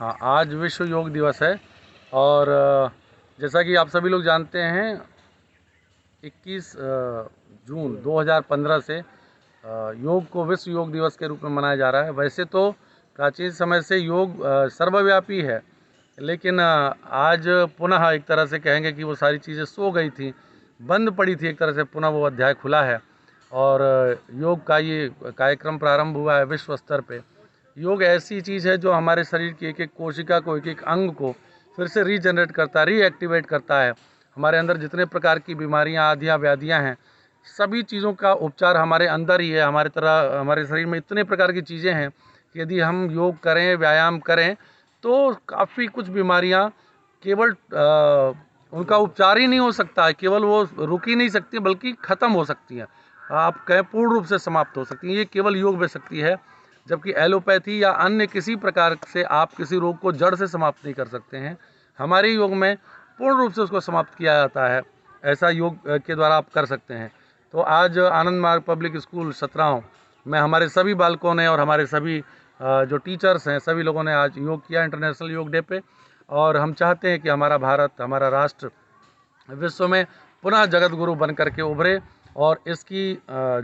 हाँ, आज विश्व योग दिवस है और जैसा कि आप सभी लोग जानते हैं 21 जून 2015 से योग को विश्व योग दिवस के रूप में मनाया जा रहा है। वैसे तो प्राचीन समय से योग सर्वव्यापी है, लेकिन आज पुनः एक तरह से कहेंगे कि वो सारी चीज़ें सो गई थी, बंद पड़ी थी, एक तरह से पुनः वो अध्याय खुला है और योग का ये कार्यक्रम प्रारंभ हुआ है विश्व स्तर पे। योग ऐसी चीज़ है जो हमारे शरीर की एक एक कोशिका को, एक एक अंग को फिर से रीजनरेट करता है, रीएक्टिवेट करता है। हमारे अंदर जितने प्रकार की बीमारियां, आदियाँ, व्याधियां हैं, सभी चीज़ों का उपचार हमारे अंदर ही है। हमारे शरीर में इतने प्रकार की चीज़ें हैं कि यदि हम योग करें, व्यायाम करें, तो काफ़ी कुछ बीमारियां केवल उनका उपचार ही नहीं हो सकता है, केवल वो रुक ही नहीं सकती बल्कि ख़त्म हो सकती हैं। आप कहें पूर्ण रूप से समाप्त हो सकती हैं। ये केवल योग में शक्ति है, जबकि एलोपैथी या अन्य किसी प्रकार से आप किसी रोग को जड़ से समाप्त नहीं कर सकते हैं। हमारे योग में पूर्ण रूप से उसको समाप्त किया जाता है। ऐसा योग के द्वारा आप कर सकते हैं। तो आज आनंद मार्ग पब्लिक स्कूल सतराव में हमारे सभी बालकों ने और हमारे सभी जो टीचर्स हैं, सभी लोगों ने आज योग किया इंटरनेशनल योग डे पे। और हम चाहते हैं कि हमारा भारत, हमारा राष्ट्र विश्व में पुनः जगत गुरु बन करके उभरे और इसकी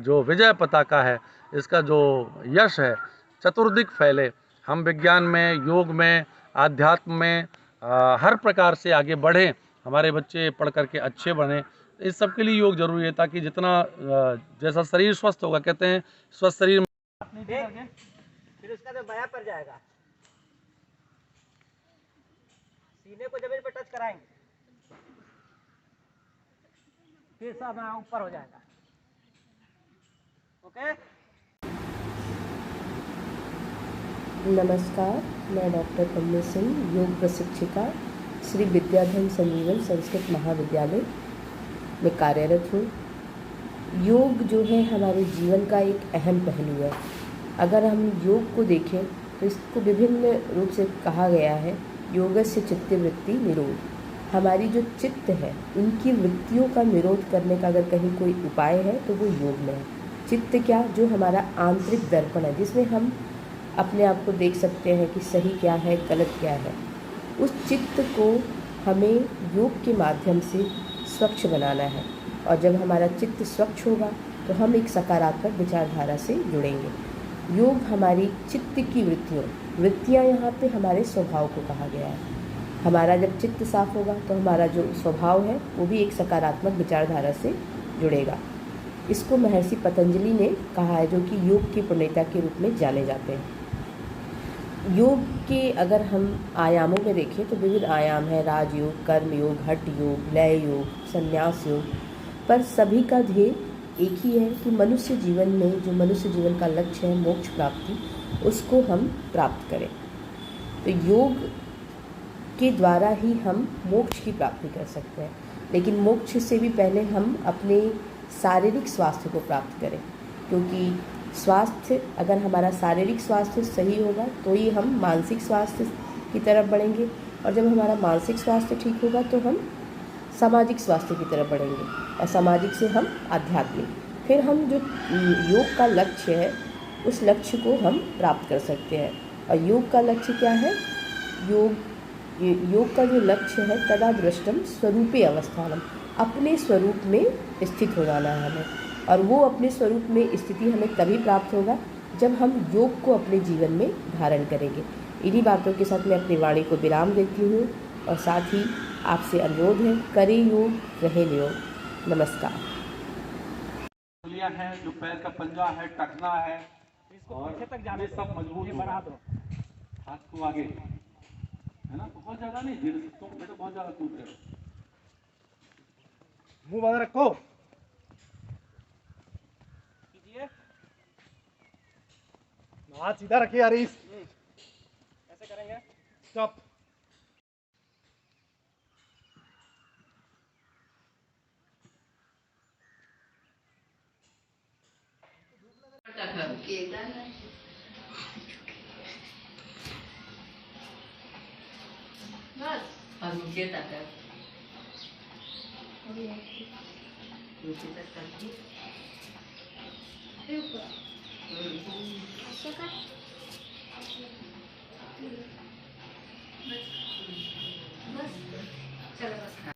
जो विजय पताका है, इसका जो यश है, चतुर्दिक फैले। हम विज्ञान में, योग में, आध्यात्म में हर प्रकार से आगे बढ़ें, हमारे बच्चे पढ़ करके अच्छे बने। इस सब के लिए योग जरूरी है, ताकि जितना जैसा शरीर स्वस्थ होगा, कहते हैं स्वस्थ शरीर में फिर उसका तो बया पड़ जाएगा, सीने को जमीन पर टच कराएंगे, फिर सब ऊपर हो जाएगा। ओके। नमस्कार, मैं डॉक्टर पल्लू सिंह, योग प्रशिक्षिका, श्री विद्याधन संजीवन संस्कृत महाविद्यालय में कार्यरत हूँ। योग जो है हमारे जीवन का एक अहम पहलू है। अगर हम योग को देखें तो इसको विभिन्न रूप से कहा गया है, योगस्य चित्तवृत्ति निरोध। हमारी जो चित्त है, उनकी वृत्तियों का निरोध करने का अगर कहीं कोई उपाय है तो वो योग में है। चित्त क्या, जो हमारा आंतरिक दर्पण है, जिसमें हम अपने आप को देख सकते हैं कि सही क्या है, गलत क्या है। उस चित्त को हमें योग के माध्यम से स्वच्छ बनाना है, और जब हमारा चित्त स्वच्छ होगा तो हम एक सकारात्मक विचारधारा से जुड़ेंगे। योग हमारी चित्त की वृत्तियाँ यहाँ पे हमारे स्वभाव को कहा गया है। हमारा जब चित्त साफ होगा तो हमारा जो स्वभाव है वो भी एक सकारात्मक विचारधारा से जुड़ेगा। इसको महर्षि पतंजलि ने कहा है, जो कि योग की प्रणेता के रूप में जाने जाते हैं। योग के अगर हम आयामों में देखें तो विविध आयाम है, राजयोग, कर्म योग, हठ योग, लय योग, संन्यास योग, पर सभी का ध्येय एक ही है कि मनुष्य जीवन में जो मनुष्य जीवन का लक्ष्य है, मोक्ष प्राप्ति, उसको हम प्राप्त करें। तो योग के द्वारा ही हम मोक्ष की प्राप्ति कर सकते हैं, लेकिन मोक्ष से भी पहले हम अपने शारीरिक स्वास्थ्य को प्राप्त करें, क्योंकि स्वास्थ्य, अगर हमारा शारीरिक स्वास्थ्य सही होगा तो ही हम मानसिक स्वास्थ्य की तरफ बढ़ेंगे, और जब हमारा मानसिक स्वास्थ्य ठीक होगा तो हम सामाजिक स्वास्थ्य की तरफ बढ़ेंगे, और सामाजिक से हम आध्यात्मिक, फिर हम जो योग का लक्ष्य है उस लक्ष्य को हम प्राप्त कर सकते हैं। और योग का लक्ष्य क्या है? योग का जो लक्ष्य है, तदा दृष्टम स्वरूपे अवस्थानम, अपने स्वरूप में स्थित हो जाना है हमें। और वो अपने स्वरूप में स्थिति हमें तभी प्राप्त होगा जब हम योग को अपने जीवन में धारण करेंगे। इन्हीं बातों के साथ मैं अपनी वाणी को विराम देती हूँ, और साथ ही आपसे अनुरोध है, करें योग, रहें योग। नमस्कार। है, जो पैर का पंजा है, टखना है, और तक जाने ये सब मजबूत बढ़ा दो, हाथ को आगे, है ना? तो बहुत ज्यादा नहीं, धीरे से, तुम बेटा बहुत ज्यादा कूद रहे हो। मुंह बंद रखो, कीजिए, हाथ सीधा रखिए हरीश। ऐसे करेंगे, स्टॉप। बस और नीचे तक नीचे तक करके असं का? बस. चला बस.